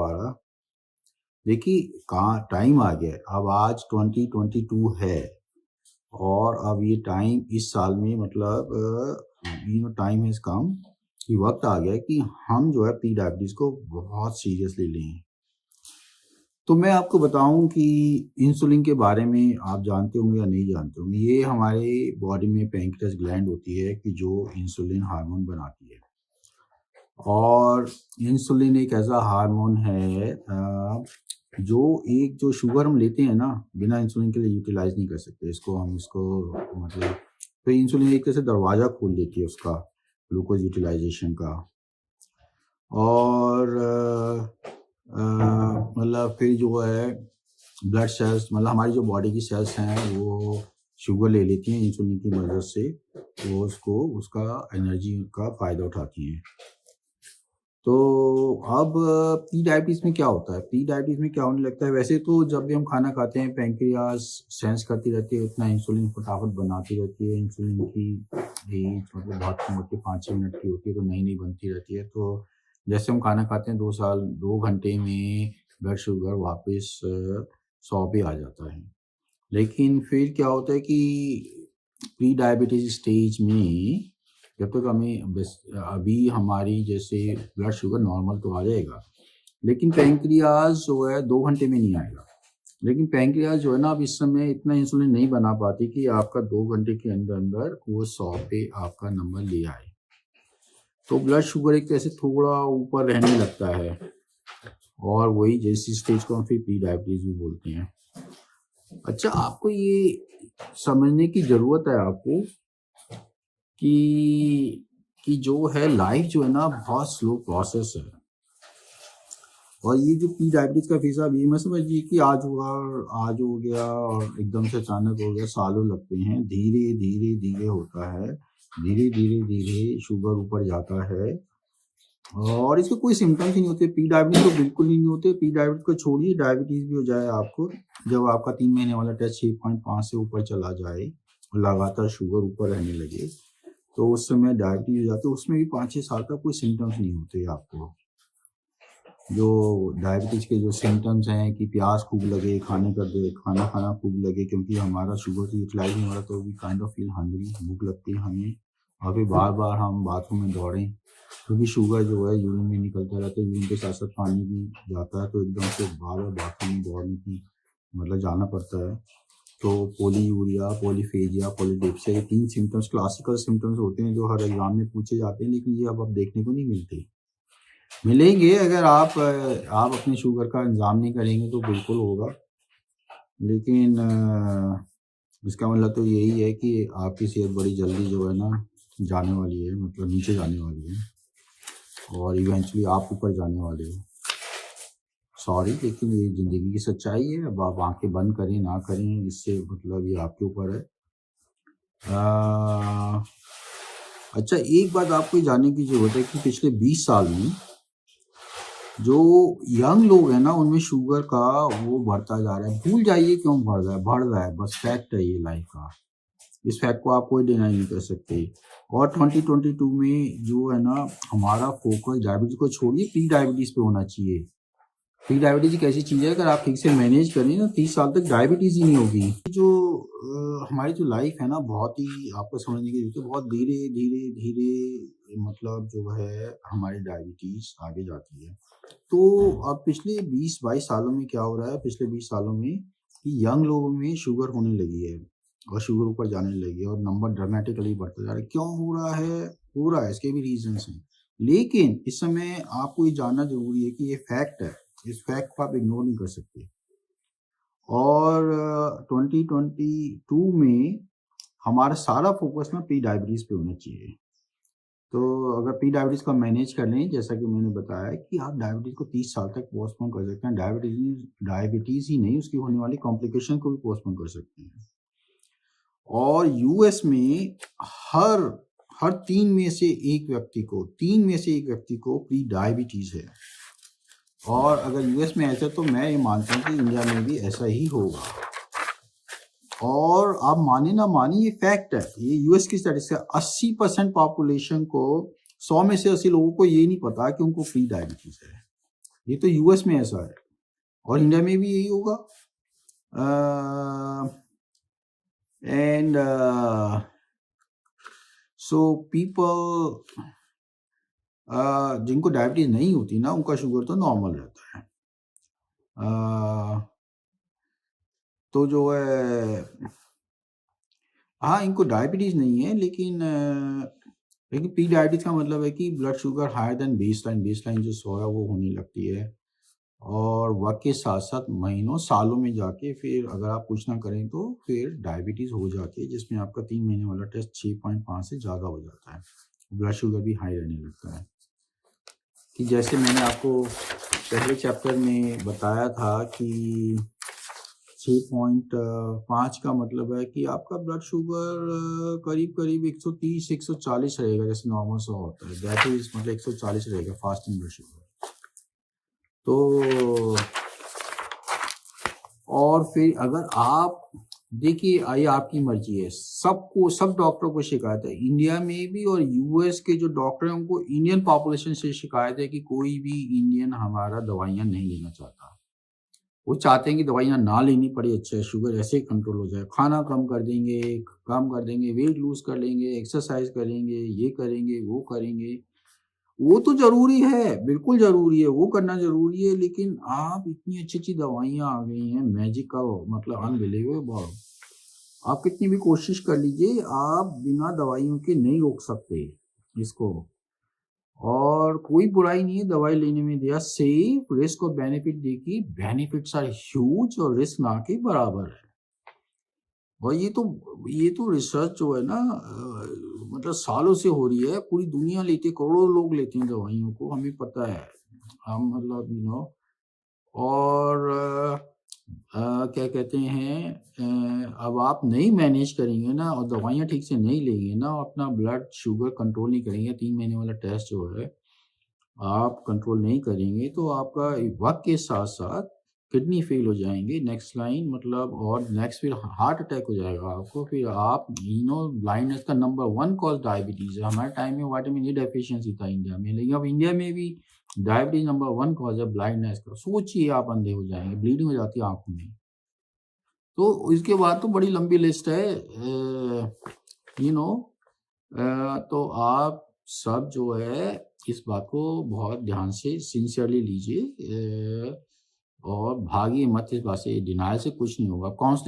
दोबारा। देखिए कहाँ टाइम आ गया है, अब आज 2022 है और अब ये टाइम इस साल में मतलब टाइम हैज़ कम कि वक़्त आ गया है कि हम जो है प्री डायबिटीज़ को बहुत सीरियसली लें। तो मैं आपको बताऊँ कि इंसुलिन के बारे में आप जानते होंगे या नहीं जानते होंगे। ये हमारे बॉडी में पैंक्रियास ग्लैंड होती है कि जो इंसुलिन हार्मोन बनाती है। और इंसुलिन एक ऐसा हार्मोन है जो शुगर हम लेते हैं ना, बिना इंसुलिन के लिए यूटिलाइज़ नहीं कर सकते। इसको मतलब तो इंसुलिन एक तरह से दरवाज़ा खोल देती है उसका, ग्लूकोज़ यूटिलाइज़ेशन का। और मतलब फिर जो है ब्लड सेल्स मतलब हमारी जो बॉडी की सेल्स हैं वो शुगर ले लेती हैं इंसुलिन की मदद से, वो उसका एनर्जी का फ़ायदा उठाती हैं। तो अब प्री डायबिटीज़ में क्या होता है? प्री डायबिटीज़ में क्या होने लगता है, वैसे तो जब भी हम खाना खाते हैं पैंक्रियास सेंस करती रहती है, उतना इंसुलिन फटाफट बनाती रहती है। इंसुलिन की रेंज मतलब बहुत कम होती है, 5-6 मिनट की होती है, तो नई-नई बनती रहती है। तो जैसे हम खाना खाते हैं 2 घंटे में ब्लड शुगर वापस 100 पे आ जाता है। लेकिन फिर क्या होता है कि प्री डायबिटीज़ स्टेज में जब तक हमें अभी हमारी जैसे ब्लड शुगर नॉर्मल तो आ जाएगा, लेकिन पैंक्रियास जो है 2 घंटे में नहीं आएगा। लेकिन पैंक्रियास जो है ना, अब इस समय इतना इंसुलिन नहीं बना पाती कि आपका 2 घंटे के अंदर-अंदर वो 100 पे आपका नंबर ले आए। तो ब्लड शुगर एक तरह से थोड़ा ऊपर रहने लगता है और वही जैसी स्टेज को हम फिर प्री डायबिटीज़ भी बोलते हैं। अच्छा, आपको ये समझने की ज़रूरत है आपको कि जो है लाइफ जो है ना बहुत स्लो प्रोसेस है। और ये जो प्री डायबिटीज़ का फ़ेज़ अब ये मत समझिए कि आज हुआ और आज हो गया और एकदम से अचानक हो गया, सालों लगते हैं। धीरे-धीरे होता है। धीरे-धीरे शुगर ऊपर जाता है और इसके कोई सिम्पटम्स ही नहीं होते। प्री डायबिटीज़ तो बिल्कुल ही नहीं होते। प्री डायबिटीज़ को छोड़िए, डायबिटीज़ भी हो जाए आपको, जब आपका 3 महीने वाला टेस्ट 6.5 से ऊपर चला जाए, लगातार शुगर ऊपर रहने लगे, तो उस समय डायबिटीज़ हो जाती है। उसमें भी 5-6 साल तक कोई सिम्पटम्स नहीं होते आपको। जो डायबिटीज़ के जो सिम्पटम्स हैं कि प्यास खूब लगे, खाना खाना खूब लगे, क्योंकि हमारा शुगर से यूटिलाइज़ नहीं हो रहा, तो we kind of feel hungry, भूख लगती है हमें और फिर बार-बार हम बाथरूम में दौड़ें, क्योंकि शुगर जो है यूरिन में निकलता रहता है, यूरिन के साथ-साथ पानी भी जाता है, तो एकदम से बार-बार बाथरूम में दौड़ने की मतलब जाना पड़ता है। तो पॉलीयूरिया, पॉलीफेजिया, पॉलीडिप्सिया, ये 3 सिम्पटम्स क्लासिकल सिम्पटम्स होते हैं जो हर एग्ज़ाम में पूछे जाते हैं, लेकिन ये अब देखने को नहीं मिलते। मिलेंगे अगर आप अपने शुगर का इंतज़ाम नहीं करेंगे तो बिल्कुल होगा। लेकिन इसका मतलब तो यही है कि आपकी सेहत बड़ी जल्दी जो है ना जाने वाली है, मतलब नीचे जाने वाली है और इवेंचुअली आप ऊपर जाने वाले हो। सॉरी, लेकिन ये ज़िंदगी की सच्चाई है। अब आप आँखें बंद करें, ना करें, इससे मतलब ये आपके ऊपर है। अ, अच्छा, एक बात आपको ये जानने की ज़रूरत है कि पिछले 20 साल में जो यंग लोग हैं ना, उनमें शुगर का वो बढ़ता जा रहा है। भूल जाइए क्यों बढ़ रहा है, बस फैक्ट है ये लाइफ का। इस फैक्ट को आप कोई डिनाई नहीं कर सकते। और 2022 में जो है ना, हमारा फोकस डायबिटीज़ को छोड़िए, प्री डायबिटीज़ पे होना चाहिए। प्री डायबिटीज़ एक ऐसी चीज़ है, अगर आप ठीक से मैनेज करें ना, 30 साल तक डायबिटीज़ ही नहीं होगी। जो हमारी जो लाइफ है ना, बहुत ही आपको समझने की ज़रूरत है। बहुत धीरे मतलब जो है हमारी डायबिटीज़ आगे जाती है। तो अब पिछले 20-22 सालों में क्या हो रहा है, पिछले 20 सालों में कि यंग लोगों में शुगर होने लगी है और शुगर ऊपर जाने लगी है और नंबर ड्रामेटिकली बढ़ता जा रहा है। क्यों हो रहा है? हो रहा है, इसके भी रीज़न्स हैं। लेकिन इस समय आपको ये जानना ज़रूरी है कि ये फैक्ट है। इस फैक्ट को आप इग्नोर नहीं कर सकते। और 2022 में हमारा सारा फ़ोकस ना प्री डायबिटीज़ पे होना चाहिए। तो अगर प्री डायबिटीज़ को मैनेज कर लें, जैसा कि मैंने बताया कि आप डायबिटीज़ को 30 साल तक पोस्टपोन कर सकते हैं। डायबिटीज़ ही नहीं, उसकी होने वाली कॉम्प्लिकेशन को भी पोस्टपोन कर सकते हैं। और यूएस में हर हर 3 में से 1 व्यक्ति को प्री डायबिटीज़ है। और अगर यूएस में ऐसा है, तो मैं ये मानता हूँ कि इंडिया में भी ऐसा ही होगा। और आप माने ना माने, ये फैक्ट है। ये यूएस की स्टैटिस्टिक्स है। 80% पॉपुलेशन को, 100 में से 80 लोगों को ये नहीं पता कि उनको प्री डायबिटीज़ है। ये तो यूएस में ऐसा है और इंडिया में भी यही होगा। एंड सो पीपल जिनको डायबिटीज नहीं होती ना, उनका शुगर तो नॉर्मल रहता है। तो जो है, हाँ, इनको डायबिटीज नहीं है, लेकिन प्री डायबिटीज का मतलब है कि blood sugar higher than baseline जो 100 है वो होने लगती है, और वक्त के साथ साथ महीनों सालों में जाके फिर अगर आप कुछ ना करें तो फिर डायबिटीज हो जाती है, जिसमें आपका 3 महीने वाला टेस्ट 6.5 से ज़्यादा हो जाता है। ब्लड शुगर भी हाई रहने लगता है। कि जैसे मैंने आपको पहले चैप्टर में बताया था कि 6.5 का मतलब है कि आपका ब्लड शुगर करीब करीब 130-140 रहेगा, जैसे नॉर्मल 100 होता है, दैट इज मतलब 140 रहेगा फास्टिंग ब्लड शुगर। तो और फिर अगर आप देखिए, ये आपकी मर्जी है, सब डॉक्टरों को शिकायत है इंडिया में भी, और यूएस के जो डॉक्टर हैं उनको इंडियन पॉपुलेशन से शिकायत है कि कोई भी इंडियन हमारा दवाइयाँ नहीं लेना चाहता। वो चाहते हैं कि दवाइयाँ ना लेनी पड़े, अच्छा शुगर ऐसे ही कंट्रोल हो जाए, खाना कम कर देंगे, वेट लूज कर लेंगे, एक्सरसाइज करेंगे, ये करेंगे, वो करेंगे। वो तो जरूरी है, बिल्कुल जरूरी है, वो करना जरूरी है, लेकिन आप इतनी अच्छी अच्छी दवाइयाँ आ गई हैं, मैजिकल, मतलब अनबिलीवेबल। आप कितनी भी कोशिश कर लीजिए, आप बिना दवाइयों के नहीं रोक सकते इसको। और कोई बुराई नहीं है दवाई लेने में, दिया सेफ रिस्क और बेनिफिट देखिए, बेनिफिट्स आर ह्यूज और रिस्क ना के बराबर है। और ये तो रिसर्च जो है ना, मतलब सालों से हो रही है, पूरी दुनिया लेती है, करोड़ों लोग लेते हैं दवाइयों को, हमें पता है। हम मतलब और क्या कहते हैं, अब आप नहीं मैनेज करेंगे ना और दवाइयाँ ठीक से नहीं लेंगे ना, अपना ब्लड शुगर कंट्रोल नहीं करेंगे, 3 महीने वाला टेस्ट जो है आप कंट्रोल नहीं करेंगे, तो आपका वक्त के साथ साथ किडनी फेल हो जाएंगे, नेक्स्ट लाइन मतलब, और नेक्स्ट फिर हार्ट अटैक हो जाएगा आपको, फिर आप ब्लाइंडनेस का नंबर 1 कॉज डायबिटीज है। हमारे टाइम में विटामिन ए डेफिशिएंसी था इंडिया में, लेकिन अब इंडिया में भी डायबिटीज नंबर 1 कॉज है ब्लाइंडनेस का। सोचिए आप अंधे हो जाएंगे, ब्लीडिंग हो जाती है आंखों में। तो इसके बाद तो बड़ी लंबी लिस्ट है, तो आप सब जो है इस बात को बहुत ध्यान से सिंसियरली लीजिए, और भागिए मत इस बात से, डिनायल से कुछ नहीं होगा। काउंसलिंग